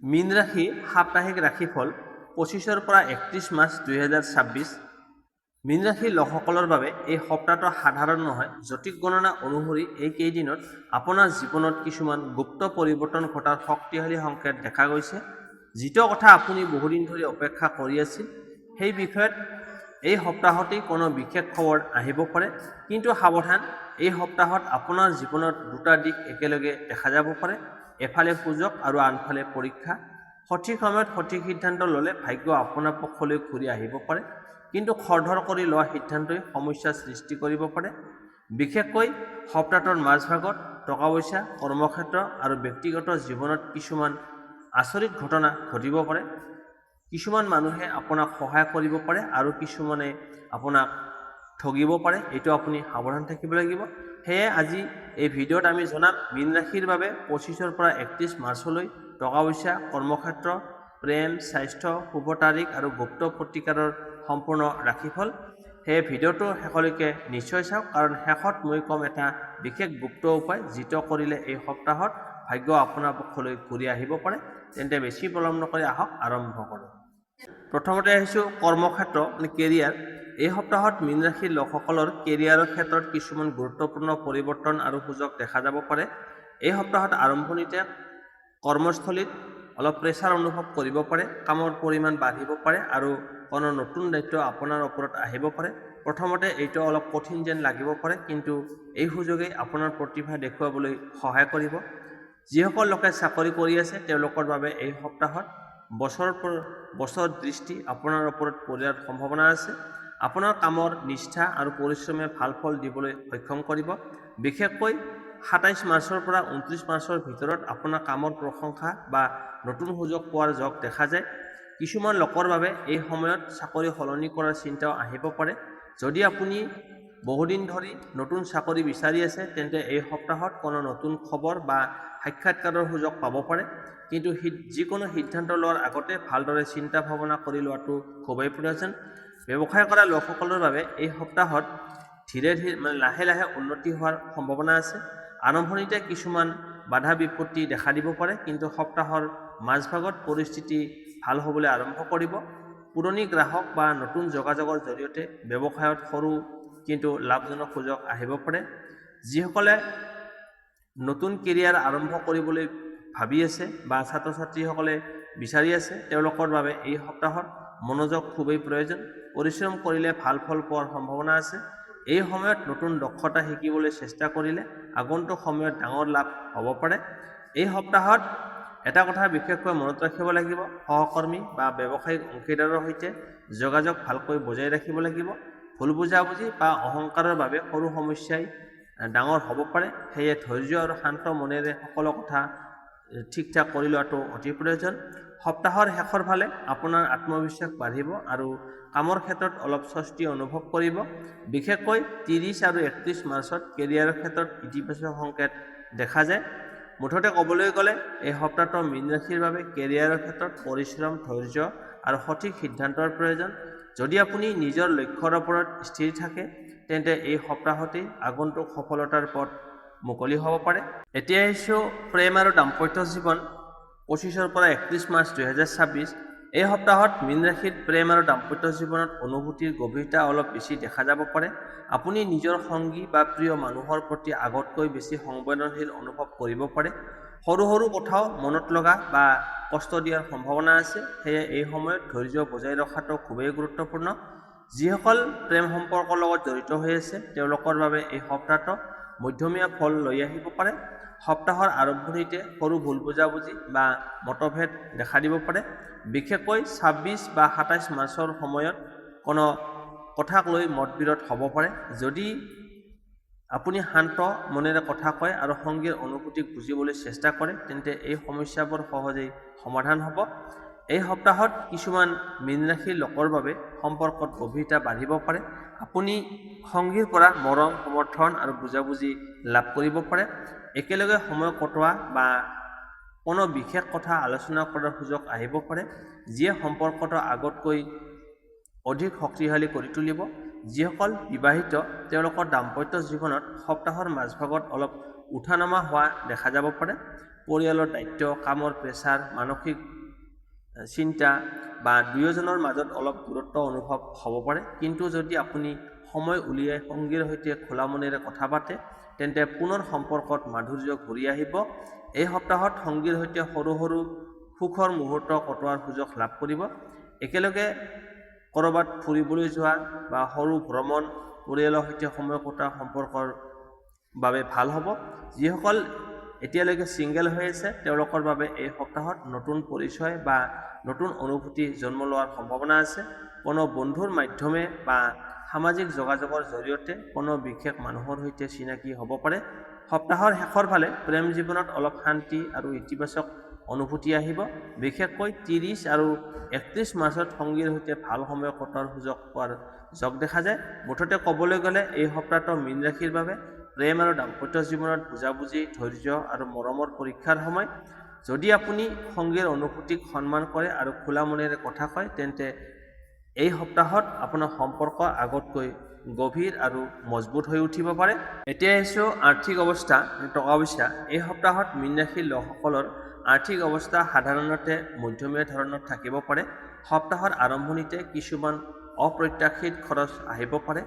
মীন ৰাশি সাপ্তাহিক ৰাশিফল 25-ৰ পৰা 31 মাৰ্চ 2026। মীন ৰাশিৰ লোকসকলৰ বাবে এই সপ্তাহটো সাধাৰণ নহয়। জ্যোতিষ গণনা অনুসৰি এই কেইদিনত আপোনাৰ জীৱনত কিছুমান গুপ্ত পৰিৱৰ্তন ঘটাৰ শক্তিশালী সংকেত দেখা গৈছে। যিটো কথা আপুনি বহুদিন ধৰি অপেক্ষা কৰি আছিল, সেই বিষয়ত এই সপ্তাহতেই কোনো বিশেষ খবৰ আহিব পাৰে। কিন্তু সাৱধান, এই সপ্তাহত আপোনাৰ জীৱনত দুটা দিশ একেলগে দেখা যাব পাৰে। এফালে সুযোগ আৰু আনফালে পৰীক্ষা। সঠিক সময়ত সঠিক সিদ্ধান্ত ল'লে ভাগ্য আপোনাৰ পক্ষলৈ ঘূৰি আহিব পাৰে, কিন্তু খৰধৰ কৰি লোৱা সিদ্ধান্তই সমস্যাৰ সৃষ্টি কৰিব পাৰে। বিশেষকৈ সপ্তাহটোৰ মাজভাগত টকা পইচা, কৰ্মক্ষেত্ৰ আৰু ব্যক্তিগত জীৱনত কিছুমান আচৰিত ঘটনা ঘটিব পাৰে। কিছুমান মানুহে আপোনাক সহায় কৰিব পাৰে আৰু কিছুমানে আপোনাক ঠগিব পাৰে। এইটো আপুনি সাৱধান থাকিব লাগিব। সেয়ে আজি এই ভিডিঅ'ত আমি জনাম মীন ৰাশিৰ বাবে 25-ৰ পৰা 31 মাৰ্চলৈ টকা পইচা, কৰ্মক্ষেত্ৰ, প্ৰেম, স্বাস্থ্য, শুভ তাৰিখ আৰু গুপ্ত প্ৰতিকাৰৰ সম্পূৰ্ণ ৰাশিফল। সেয়ে ভিডিঅ'টো শেষলৈকে নিশ্চয় চাওক, কাৰণ শেষত মই ক'ম এটা বিশেষ গুপ্ত উপায় যিটো কৰিলে এই সপ্তাহত ভাগ্য আপোনাৰ পক্ষলৈ ঘূৰি আহিব পাৰে। তেন্তে বেছি পলম নকৰি আহক আৰম্ভ কৰোঁ। প্ৰথমতে আহিছোঁ কৰ্মক্ষেত্ৰ কেৰিয়াৰ। এই সপ্তাহত মীন ৰাশিৰ লোকসকলৰ কেৰিয়াৰৰ ক্ষেত্ৰত কিছুমান গুৰুত্বপূৰ্ণ পৰিৱৰ্তন আৰু সুযোগ দেখা যাব পাৰে। এই সপ্তাহত আৰম্ভণিতে কৰ্মস্থলীত অলপ প্ৰেছাৰ অনুভৱ কৰিব পাৰে। কামৰ পৰিমাণ বাঢ়িব পাৰে আৰু কোনো নতুন দায়িত্ব আপোনাৰ ওপৰত আহিব পাৰে। প্ৰথমতে এইটো অলপ কঠিন যেন লাগিব পাৰে, কিন্তু এই সুযোগেই আপোনাৰ প্ৰতিভা দেখুৱাবলৈ সহায় কৰিব। যিসকল লোকে চাকৰি কৰি আছে তেওঁলোকৰ বাবে এই সপ্তাহত বছৰ দৃষ্টি আপোনাৰ ওপৰত পৰাৰ সম্ভাৱনা আছে। আপোনাৰ কামৰ নিষ্ঠা আৰু পৰিশ্ৰমে ভাল ফল দিবলৈ সক্ষম কৰিব। বিশেষকৈ 27 মাৰ্চৰ পৰা 29 মাৰ্চৰ ভিতৰত আপোনাৰ কামৰ প্ৰশংসা বা নতুন সুযোগ পোৱাৰ যোগ দেখা যায়। কিছুমান লোকৰ বাবে এই সময়ত চাকৰি সলনি কৰাৰ চিন্তাও আহিব পাৰে। যদি আপুনি বহুদিন ধৰি নতুন চাকৰি বিচাৰি আছে, তেন্তে এই সপ্তাহত কোনো নতুন খবৰ বা সাক্ষাৎকাৰৰ সুযোগ পাব পাৰে। কিন্তু যিকোনো সিদ্ধান্ত লোৱাৰ আগতে ভালদৰে চিন্তা ভাৱনা কৰি লোৱাটো খুবেই প্ৰয়োজন। ব্যৱসায় কৰা লোকসকলৰ বাবে এই সপ্তাহত ধীৰে লাহে লাহে উন্নতি হোৱাৰ সম্ভাৱনা আছে। আৰম্ভণিতে কিছুমান বাধা বিপত্তি দেখা দিব পাৰে, কিন্তু সপ্তাহৰ মাজভাগত পৰিস্থিতি ভাল হ'বলৈ আৰম্ভ কৰিব। পুৰণি গ্ৰাহক বা নতুন যোগাযোগৰ জৰিয়তে ব্যৱসায়ত সৰু কিন্তু লাভজনক সুযোগ আহিব পাৰে। যিসকলে নতুন কেৰিয়াৰ আৰম্ভ কৰিবলৈ ভাবি আছে বা ছাত্ৰ ছাত্ৰীসকলে বিচাৰি আছে, তেওঁলোকৰ বাবে এই সপ্তাহত মনোযোগ খুবেই প্ৰয়োজন। পৰিশ্ৰম কৰিলে ভাল ফল পোৱাৰ সম্ভাৱনা আছে। এই সময়ত নতুন দক্ষতা শিকিবলৈ চেষ্টা কৰিলে আগন্তুক সময়ত ডাঙৰ লাভ হ'ব পাৰে। এই সপ্তাহত এটা কথা বিশেষকৈ মনত ৰাখিব লাগিব, সহকৰ্মী বা ব্যৱসায়িক অংশীদাৰৰ সৈতে যোগাযোগ ভালকৈ বজাই ৰাখিব লাগিব। ভুল বুজাবুজি বা অহংকাৰৰ বাবে সৰু সমস্যাই ডাঙৰ হ'ব পাৰে। সেয়ে ধৈৰ্য আৰু শান্ত মনেৰে সকলো কথা ঠিক ঠাক কৰি লোৱাটো অতি প্ৰয়োজন। সপ্তাহৰ শেষৰ ফালে আপোনাৰ আত্মবিশ্বাস বাঢ়িব আৰু কামৰ ক্ষেত্ৰত অলপ স্বস্তি অনুভৱ কৰিব। বিশেষকৈ 30 আৰু 31 মাৰ্চত কেৰিয়াৰৰ ক্ষেত্ৰত ইতিবাচক সংকেত দেখা যায়। মুঠতে ক'বলৈ গ'লে এই সপ্তাহটো মীন ৰাশিৰ বাবে কেৰিয়াৰৰ ক্ষেত্ৰত পৰিশ্ৰম, ধৈৰ্য আৰু সঠিক সিদ্ধান্তৰ প্ৰয়োজন। যদি আপুনি নিজৰ লক্ষ্যৰ ওপৰত স্থিৰ থাকে, তেন্তে এই সপ্তাহতেই আগন্তুক সফলতাৰ পথ মুকলি হ'ব পাৰে। এতিয়া আহিছোঁ প্ৰেম আৰু দাম্পত্য জীৱন 25-ৰ পৰা 31 মাৰ্চ 2026। এই সপ্তাহত মীন ৰাশিত প্ৰেম আৰু দাম্পত্য জীৱনত অনুভূতিৰ গভীৰতা অলপ বেছি দেখা যাব পাৰে। আপুনি নিজৰ সংগী বা প্ৰিয় মানুহৰ প্ৰতি আগতকৈ বেছি সংবেদনশীল অনুভৱ কৰিব পাৰে। সৰু সৰু কথাও মনত লগা বা কষ্ট দিয়াৰ সম্ভাৱনা আছে। সেয়ে এই সময়ত ধৈৰ্য বজাই ৰখাটো খুবেই গুৰুত্বপূৰ্ণ। যিসকল প্ৰেম সম্পৰ্কৰ লগত জড়িত হৈ আছে, তেওঁলোকৰ বাবে এই সপ্তাহটো মধ্যমীয়া ফল লৈ আহিব পাৰে। সপ্তাহৰ আৰম্ভণিতে সৰু ভুল বুজাবুজি বা মতভেদ দেখা দিব পাৰে। বিশেষকৈ 26 বা 27 মাৰ্চৰ সময়ত কোনো কথাক লৈ মতবিৰোধ হ'ব পাৰে। যদি আপুনি শান্ত মনেৰে কথা কয় আৰু সংগীৰ অনুভূতিক বুজিবলৈ চেষ্টা কৰে, তেন্তে এই সমস্যাবোৰ সহজেই সমাধান হ'ব। এই সপ্তাহত কিছুমান মীন ৰাশিৰ লোকৰ বাবে সম্পৰ্কত গভীৰতা বাঢ়িব পাৰে। আপুনি সংগীৰ পৰা মৰম, সমৰ্থন আৰু বুজাবুজি লাভ কৰিব পাৰে। একেলগে সময় কটোৱা বা কোনো বিশেষ কথা আলোচনা কৰাৰ সুযোগ আহিব পাৰে, যিয়ে সম্পৰ্কটো আগতকৈ অধিক শক্তিশালী কৰি তুলিব। যিসকল বিবাহিত, তেওঁলোকৰ দাম্পত্য জীৱনত সপ্তাহৰ মাজভাগত অলপ উঠা নমা হোৱা দেখা যাব পাৰে। পৰিয়ালৰ দায়িত্ব, কামৰ প্ৰেছাৰ, মানসিক চিন্তা বা দুয়োজনৰ মাজত অলপ দূৰত্ব অনুভৱ হ'ব পাৰে। কিন্তু যদি আপুনি সময় উলিয়াই সঙ্গীৰ সৈতে খোলা মনেৰে কথা পাতে তেন্তে পুনৰ সম্পৰ্কত মাধুৰ্য ঘূৰি আহিব। এই সপ্তাহত সঙ্গীৰ সৈতে সৰু সৰু সুখৰ মুহূৰ্ত কটোৱাৰ সুযোগ লাভ কৰিব। একেলগে ক'ৰবাত ফুৰিবলৈ যোৱা বা সৰু ভ্ৰমণ, পৰিয়ালৰ সৈতে সময় কটোৱা সম্পৰ্কৰ বাবে ভাল হ'ব। যিসকল এতিয়ালৈকে ছিংগেল হৈ আছে তেওঁলোকৰ বাবে এই সপ্তাহত নতুন পৰিচয় বা নতুন অনুভূতি জন্ম লোৱাৰ সম্ভাৱনা আছে। কোনো বন্ধুৰ মাধ্যমে বা সামাজিক যোগাযোগৰ জৰিয়তে কোনো বিশেষ মানুহৰ সৈতে চিনাকি হ'ব পাৰে। সপ্তাহৰ শেষৰ ফালে প্ৰেম জীৱনত অলপ শান্তি আৰু ইতিবাচক অনুভূতি আহিব। বিশেষকৈ 30 আৰু 31 মাৰ্চত সঙ্গীৰ সৈতে ভাল সময় কটোৱাৰ সুযোগ পোৱাৰ যোগ দেখা যায়। মুঠতে ক'বলৈ গ'লে এই সপ্তাহটো মীন ৰাশিৰ বাবে প্ৰেম আৰু দাম্পত্য জীৱনত বুজাবুজি, ধৈৰ্য আৰু মৰমৰ পৰীক্ষাৰ সময়। যদি আপুনি সঙ্গীৰ অনুভূতিক সন্মান কৰে আৰু খোলা মনেৰে কথা কয় তেন্তে এই সপ্তাহত আপোনাৰ সম্পৰ্ক আগতকৈ গভীৰ আৰু মজবুত হৈ উঠিব পাৰে। এতিয়া আহিছোঁ আৰ্থিক অৱস্থা, টকা পইচা। এই সপ্তাহত মীন ৰাশিৰ লোকসকলৰ আৰ্থিক অৱস্থা সাধাৰণতে মধ্যমীয়া ধৰণৰ থাকিব পাৰে। সপ্তাহৰ আৰম্ভণিতে কিছুমান অপ্ৰত্যাশিত খৰচ আহিব পাৰে।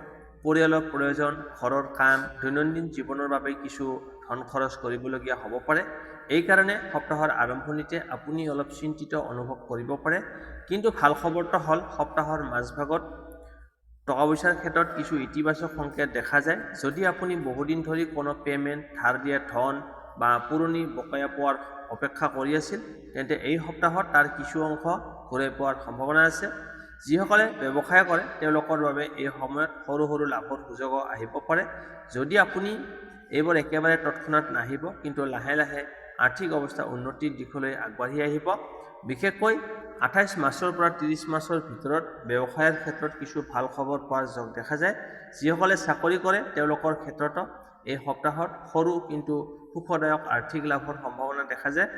পৰিয়ালৰ প্ৰয়োজন, ঘৰৰ কাম, দৈনন্দিন জীৱনৰ বাবে কিছু ধন খৰচ কৰিবলগীয়া হ'ব পাৰে। এইকাৰণে সপ্তাহৰ আৰম্ভণিতে আপুনি অলপ চিন্তিত অনুভৱ কৰিব পাৰে। কিন্তু ভাল খবৰটো হ'ল সপ্তাহৰ মাজভাগত টকা পইচাৰ ক্ষেত্ৰত কিছু ইতিবাচক সংকেত দেখা যায়। যদি আপুনি বহুদিন ধৰি কোনো পে'মেণ্ট, ধাৰ দিয়া ধন বা পুৰণি বকেয়া পোৱাৰ অপেক্ষা কৰি আছিল তেন্তে এই সপ্তাহত তাৰ কিছু অংশ ঘূৰাই পোৱাৰ সম্ভাৱনা আছে। যিসকলে ব্যৱসায় কৰে তেওঁলোকৰ বাবে এই সময়ত সৰু সৰু লাভৰ সুযোগো আহিব পাৰে। যদি আপুনি এইবোৰ একেবাৰে তৎক্ষণাত নাহিব কিন্তু লাহে লাহে আৰ্থিক অৱস্থা উন্নতিৰ দিশলৈ আগবাঢ়ি আহিব। বিশেষকৈ 28 মাৰ্চৰ পৰা 30 মাৰ্চৰ ভিতৰত ব্যৱসায়ৰ ক্ষেত্ৰত কিছু ভাল খবৰ পোৱাৰ যোগ দেখা যায়। যিসকলে চাকৰি কৰে তেওঁলোকৰ ক্ষেত্ৰতো এই সপ্তাহত সৰু কিন্তু সুখদায়ক আৰ্থিক লাভৰ সম্ভাৱনা দেখা যায়।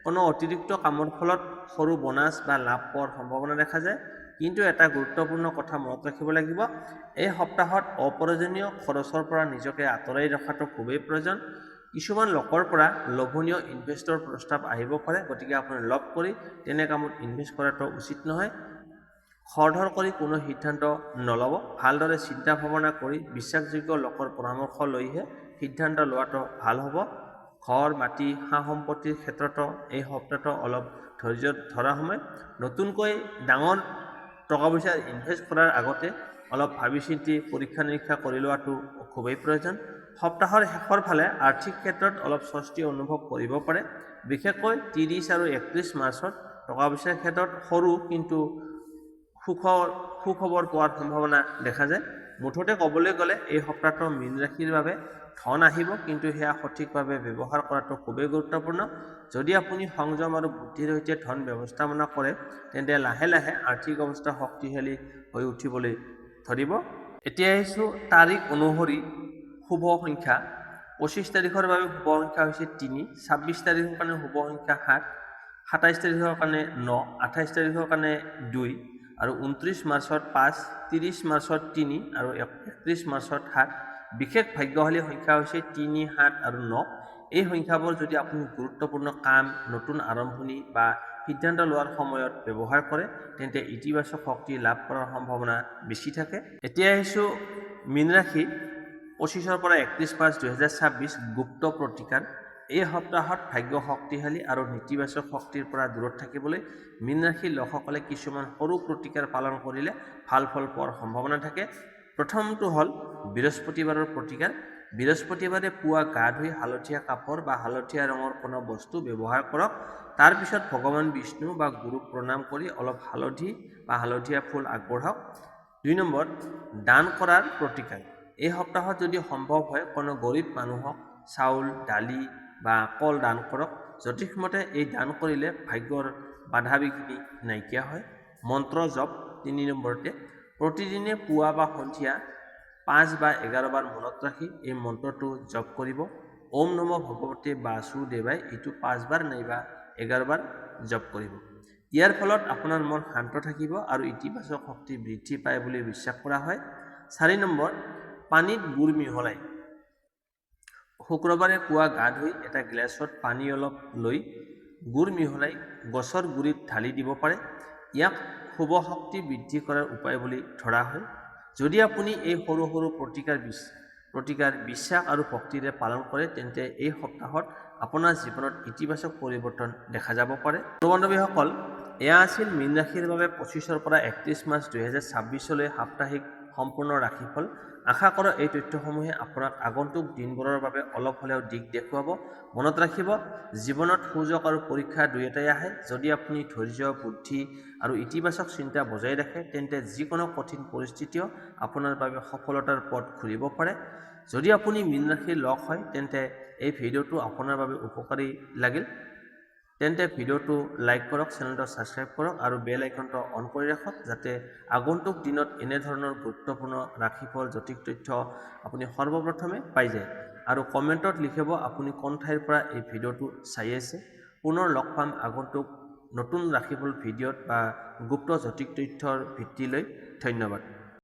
কোনো অতিৰিক্ত কামৰ ফলত সৰু বোনাছ বা লাভ পোৱাৰ সম্ভাৱনা দেখা যায়। কিন্তু এটা গুৰুত্বপূৰ্ণ কথা মনত ৰাখিব লাগিব, এই সপ্তাহত অপ্ৰয়োজনীয় খৰচৰ পৰা নিজকে আঁতৰাই ৰখাটো খুবেই প্ৰয়োজন। কিছুমান লোকৰ পৰা লোভনীয় ইনভেষ্টৰ প্ৰস্তাৱ আহিব পাৰে, গতিকে আপুনি লোভ কৰি তেনে কামত ইনভেষ্ট কৰাটো উচিত নহয়। খৰধৰ কৰি কোনো সিদ্ধান্ত নল'ব। ভালদৰে চিন্তা ভাৱনা কৰি বিশ্বাসযোগ্য লোকৰ পৰামৰ্শ লৈহে সিদ্ধান্ত লোৱাটো ভাল হ'ব। ঘৰ, মাটি, সা সম্পত্তিৰ ক্ষেত্ৰতো এই সপ্তাহটো অলপ ধৈৰ্য ধৰা সময়। নতুনকৈ ডাঙৰ টকা পইচা ইনভেষ্ট কৰাৰ আগতে অলপ ভাবি চিন্তি পৰীক্ষা নিৰীক্ষা কৰি লোৱাটো খুবেই প্ৰয়োজন। সপ্তাহৰ শেষৰ ফালে আৰ্থিক ক্ষেত্ৰত অলপ স্বস্তি অনুভৱ কৰিব পাৰে। বিশেষকৈ 30 আৰু 31 মাৰ্চত টকা পইচাৰ ক্ষেত্ৰত সৰু কিন্তু সুখবৰ পোৱাৰ সম্ভাৱনা দেখা যায়। মুঠতে ক'বলৈ গ'লে এই সপ্তাহটো মীন ৰাশিৰ বাবে ধন আহিব, কিন্তু সেয়া সঠিকভাৱে ব্যৱহাৰ কৰাটো খুবেই গুৰুত্বপূৰ্ণ। যদি আপুনি সংযম আৰু বুদ্ধিৰ সৈতে ধন ব্যৱস্থাপনা কৰে তেন্তে লাহে লাহে আৰ্থিক অৱস্থা শক্তিশালী হৈ উঠিবলৈ ধৰিব। এতিয়া আহিছোঁ তাৰিখ অনুসৰি শুভ সংখ্যা। 25 তাৰিখৰ বাবে শুভ সংখ্যা হৈছে 3, 26 তাৰিখৰ কাৰণে শুভ সংখ্যা 7, 27 তাৰিখৰ কাৰণে 9, 28 তাৰিখৰ কাৰণে 2 আৰু 29 মাৰ্চত 5, 30 মাৰ্চত 3 আৰু 31 মাৰ্চত 7। বিশেষ ভাগ্যশালী সংখ্যা হৈছে 3, 7 আৰু 9। এই সংখ্যাবোৰ যদি আপুনি গুৰুত্বপূৰ্ণ কাম, নতুন আৰম্ভণি বা সিদ্ধান্ত লোৱাৰ সময়ত ব্যৱহাৰ কৰে তেন্তে ইতিবাচক শক্তি লাভ কৰাৰ সম্ভাৱনা বেছি থাকে। এতিয়া আহিছোঁ মীন ৰাশি। 25 পৰা 31 মাৰ্চ 2026 গুপ্ত প্ৰতিকাৰ। এই সপ্তাহত ভাগ্য শক্তিশালী আৰু নেতিবাচক শক্তিৰ পৰা দূৰত থাকিবলৈ মীন ৰাশিৰ লোকসকলে কিছুমান সৰু প্ৰতিকাৰ পালন কৰিলে ভাল ফল পোৱাৰ সম্ভাৱনা থাকে। প্ৰথমটো হ'ল বৃহস্পতিবাৰৰ প্ৰতিকাৰ। বৃহস্পতিবাৰে পুৱা গা ধুই হালধীয়া কাপোৰ বা হালধীয়া ৰঙৰ কোনো বস্তু ব্যৱহাৰ কৰক। তাৰপিছত ভগৱান বিষ্ণু বা গুৰুক প্ৰণাম কৰি অলপ হালধি বা হালধীয়া ফুল আগবঢ়াওক। 2 নম্বৰ, দান কৰাৰ প্ৰতিকাৰ। এই সপ্তাহত যদি সম্ভৱ হয় কোনো গৰীব মানুহক চাউল, দালি বা কল দান কৰক। জ্যোতিষমতে এই দান কৰিলে ভাগ্যৰ বাধা বিঘিনি নাইকিয়া হয়। মন্ত্ৰ জপ। 3 নম্বৰতে প্ৰতিদিনে পুৱা বা সন্ধিয়া 5 বা 11 বাৰ মনত ৰাখি এই মন্ত্ৰটো জপ কৰিব। ওম নমঃ ভগৱতে বাসুদেৱায়। এইটো 5 বাৰ নাইবা 11 বাৰ জপ কৰিব। ইয়াৰ ফলত আপোনাৰ মন শান্ত থাকিব আৰু ইতিবাচক শক্তি বৃদ্ধি পায় বুলি বিশ্বাস কৰা হয়। 4 নম্বৰ, পানীত গুড় মিহলাই শুক্ৰবাৰে পুৱা গা ধুই এটা গিলাচত পানী অলপ লৈ গুড় মিহলাই গছৰ গুৰিত ঢালি দিব পাৰে। ইয়াক শুভ শক্তি বৃদ্ধি কৰাৰ উপায় বুলি ধৰা হয়। যদি আপুনি এই সৰু সৰু প্ৰতিকাৰ বিশ্বাস আৰু ভক্তিৰে পালন কৰে, তেন্তে এই সপ্তাহত আপোনাৰ জীৱনত ইতিবাচক পৰিৱৰ্তন দেখা যাব পাৰে। বন্ধু-বান্ধৱীসকল, এয়া আছিল মীন ৰাশিৰ বাবে 25 পৰা 31 মাৰ্চ 2026 সাপ্তাহিক সম্পূৰ্ণ ৰাশিফল। আশা কৰোঁ এই তথ্যসমূহে আপোনাক আগন্তুক দিনবোৰৰ বাবে অলপ হ'লেও দিশ দেখুৱাব। মনত ৰাখিব, জীৱনত সুযোগ আৰু পৰীক্ষা দুয়োটাই আহে। যদি আপুনি ধৈৰ্য, বুদ্ধি আৰু ইতিবাচক চিন্তা বজাই ৰাখে, তেন্তে যিকোনো কঠিন পৰিস্থিতিও আপোনাৰ বাবে সফলতাৰ পথ ঘূৰিব পাৰে। যদি আপুনি মীন ৰাশিৰ লগ হয়, তেন্তে এই ভিডিঅ'টো আপোনাৰ বাবে উপকাৰী লাগিল, তেন্তে ভিডিঅ'টো লাইক কৰক, চেনেলটো ছাবস্ক্ৰাইব কৰক আৰু বেল আইকনটো অন কৰি ৰাখক, যাতে আগন্তুক দিনত এনেধৰণৰ গুৰুত্বপূৰ্ণ ৰাশিফল জ্যোতিষ তথ্য আপুনি সৰ্বপ্ৰথমে পাই যায়। আৰু কমেণ্টত লিখিব আপুনি কোন ঠাইৰ পৰা এই ভিডিঅ'টো চাই আছে। পুনৰ লগ পাম আগন্তুক নতুন ৰাশিফল ভিডিঅ'ত বা গুপ্ত জ্যোতিষ তথ্যৰ ভিত্তি লৈ। ধন্যবাদ।